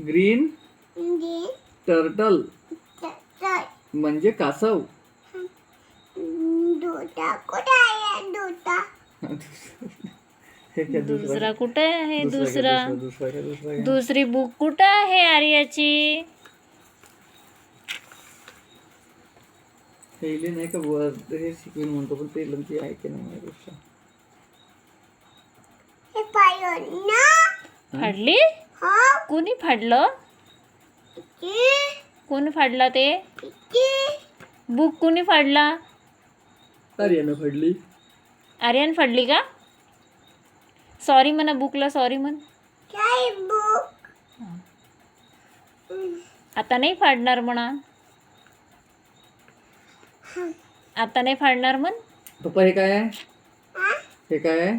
Green turtle म्हणजे कासव. दुसरा कुठे आहे? दुसरी बुक कुठे आहे आर्याची? हे नाही का हे शिकवीन म्हणतो पण ते लंची आहे की नाही गोष्ट. फाडली? कोणी फाडलं? कोणी फाडला ते बुक? कोणी फाडला? आर्यानं फाडली. आर्यन फाडली का? सॉरी म्हणा बुकला, सॉरी म्हण. आता नाही फाडणार म्हणा. आता नाही फाडणार म्हण. पप्पा हे काय आहे? हे काय आहे?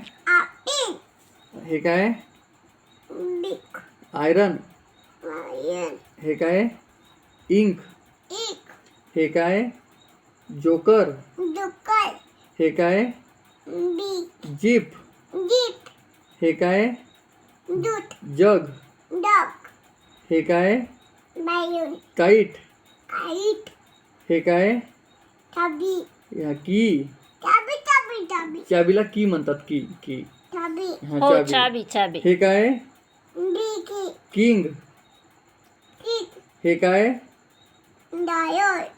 हे काय? आयरन. हे काय? इंक. हे काय? जोकर. हे काय? जीप. हे काय? जग. हे काय? काईट. हे काय? की. चाबीला की म्हणतात. की हो, चाबी. हे काय? किंग. हे काय?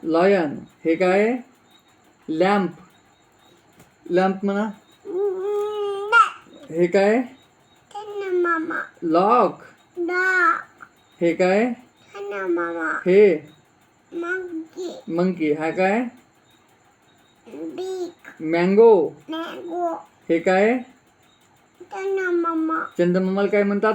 लायन. हे काय? लॅम्प. लॅम्प म्हणा. हे काय? लॉक. हे काय? हे मंकी. हा काय? मँगो. हे काय? चंदमामाला काय म्हणतात?